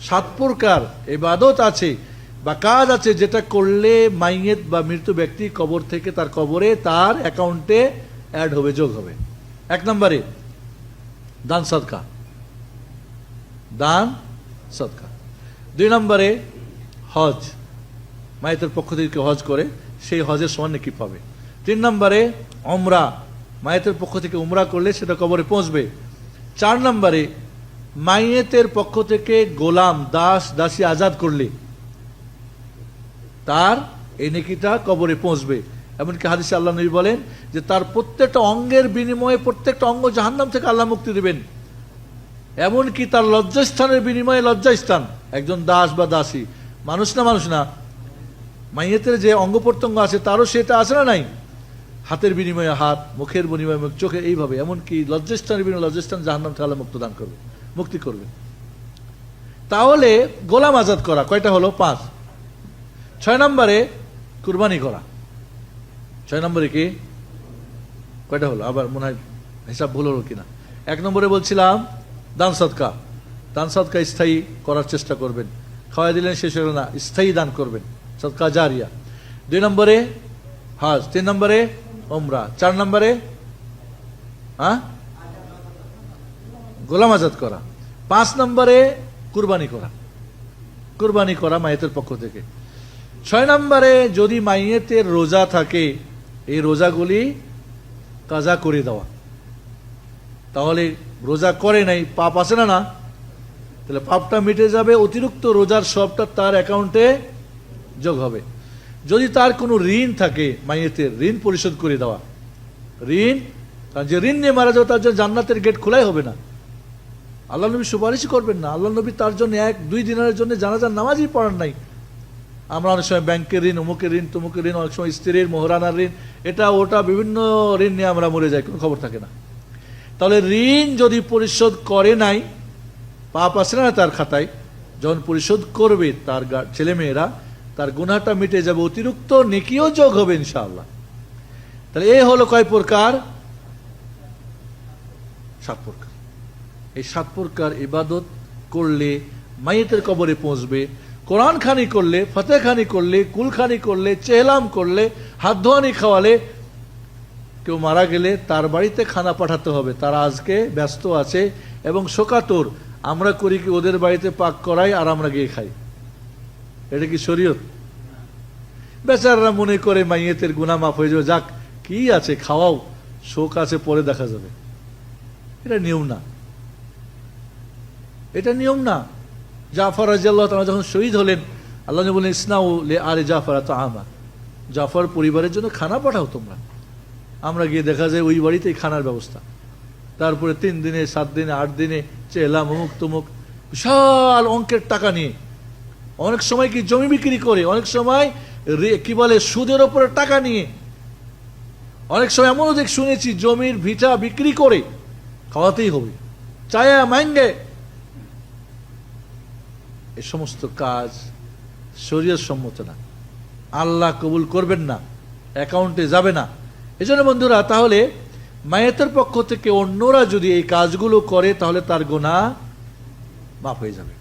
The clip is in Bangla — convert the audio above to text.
7 প্রকার ইবাদত আছে বা কাজ আছে যেটা করলে মাইয়েত বা মৃত ব্যক্তি কবর থেকে তার কবরে তার অ্যাকাউন্টে অ্যাড হবে, যোগ হবে। 1 নম্বরে দান সদকা, দান সদকা। 2 নম্বরে হজ, মাইয়েতের পক্ষ থেকে হজ করে সেই হজের সমান নেকি পাবে। 3 নম্বরে উমরা, মাইয়েতের পক্ষ থেকে উমরা করলে সেটা কবরে পৌঁছবে। 4 নম্বরে মাইয়েতের পক্ষ থেকে গোলাম, দাস দাসী আজাদ করলে তার এই নেকিটা কবরে পৌঁছবে। এমনকি হাদিসে আল্লাহ নবী বলেন যে তার প্রত্যেকটা অঙ্গের বিনিময়ে প্রত্যেকটা অঙ্গ জাহান্নাম থেকে আল্লাহ মুক্তি দিবেন। এমনকি তার লজ্জাস্থানের বিনিময়ে লজ্জাস্থান, একজন দাস বা দাসী, মানুষ না, মাইয়েতের যে অঙ্গ প্রত্যঙ্গ আছে তারও সেটা আছে না নাই, হাতের বিনিময়ে হাত, মুখের বিনিময়ে মুখ, চোখে, এইভাবে এমনকি লজ্জাস্থানের বিনিময়ে লজ্জাস্থান জাহান্নাম থেকে আল্লাহ মুক্তি দান করবে, মুক্তি করবে। তাহলে গোলাম আজাদ করা কয়টা হলো? 5। 6 নম্বরে কুরবানি করা। 6 নম্বরে কি কয়টা হলো? আবার মনে হয় হিসাব ভুল হলো কিনা। 1 নম্বরে বলছিলাম দান সদকা, দান সদকা স্থায়ী করার চেষ্টা করবেন, খাওয়াই দিলেন শেষ হলো না, স্থায়ী দান করবেন, সদকা জারিয়া। 2 নম্বরে হজ, 3 নম্বরে উমরা, 4 নম্বরে গোলাম আজাদ করা, 5 নম্বরে কুরবানি করা, কুরবানি করা মাইয়েতের পক্ষ থেকে। 6 নম্বরে যদি মাইয়েতের রোজা থাকে এই রোজাগুলি কাজা করে দেওয়া। তাহলে রোজা করে নাই, পাপ আছে না, তাহলে পাপটা মিটে যাবে, অতিরিক্ত রোজার সবটা তার অ্যাকাউন্টে যোগ হবে। যদি তার কোনো ঋণ থাকে মাইয়েতের, ঋণ পরিশোধ করে দেওয়া। ঋণ, কারণ যে ঋণ নিয়ে মারা যাবে তার জন্য জান্নাতের গেট খোলাই হবে না, আল্লাহ নবী সুপারিশই করবেন না। আল্লাহ নবী তার জন্য 1-2 দিনের জন্য জানাজার নামাজই পড়ান নাই। আমরা অনেক সময় ব্যাংকের ঋণ, অমুকের ঋণ, তমুকের ঋণ, অনেক সময় স্ত্রীর মোহরানার ঋণ, এটা ওটা বিভিন্ন ঋণ নিয়ে আমরা মরে যাই, কোনো খবর থাকে না। তাহলে ঋণ যদি পরিশোধ করে নাই, পাপ আছে না তার খাতায়, যখন পরিশোধ করবে তার ছেলেমেয়েরা, তার গুনাহটা মিটে যাবে, অতিরিক্ত নেকিও যোগ হবে ইনশাআল্লাহ। তাহলে এই হলো কয় প্রকার? 7 প্রকার। এই 7 প্রকার ইবাদত করলে মাইয়েতের কবরে পৌঁছবে। কোরআন খানি করলে, ফতেহ খানি করলে, কুলখানি করলে, চেহলাম করলে, হাত ধোয়ানি খাওয়ালে, কেউ মারা গেলে তার বাড়িতে খানা পাঠাতে হবে। তারা আজকে ব্যস্ত আছে এবং শোকাতুর। আমরা করি কি, ওদের বাড়িতে পাক করাই আর আমরা গিয়ে খাই। এটা কি শরীয়ত? বেচারারা মনে করে মাইয়েতের গুনাহ মাফ হয়ে যাবে, যাক কি আছে খাওয়াও, শোক আছে পরে দেখা যাবে। এটা নিয়ম না, এটা নিয়ম না। জাফর রাদিয়াল্লাহু তাআলা যখন শহীদ হলেন, আল্লাহ নবী বলেন ইসনাউ লি আলি জাফর তাআমা, জাফর পরিবারের জন্য খানা পাঠাও তোমরা। আমরা গিয়ে দেখা যায় ওই বাড়িতেই খানার ব্যবস্থা। তারপরে 3 দিনে, 7 দিনে, 8 দিনে চেলাম অমুক তমুক, বিশাল অঙ্কের টাকা নিয়ে, অনেক সময় কি জমি বিক্রি করে, অনেক সময় কি বলে সুদের ওপরে টাকা নিয়ে, অনেক সময় এমনও দেখ শুনেছি জমির ভিটা বিক্রি করে খাওয়াতেই হবে, চায়া মাইঙ্গে। এ সমস্ত কাজ শরীয়ত সম্মত না, আল্লাহ কবুল করবেন না, অ্যাকাউন্টে যাবে না। এজন্য বন্ধুরা, তাহলে মাইয়েতের পক্ষ থেকে অন্যরা যদি এই কাজগুলো করে তাহলে তার গুনাহ মাফ হয়ে যাবে।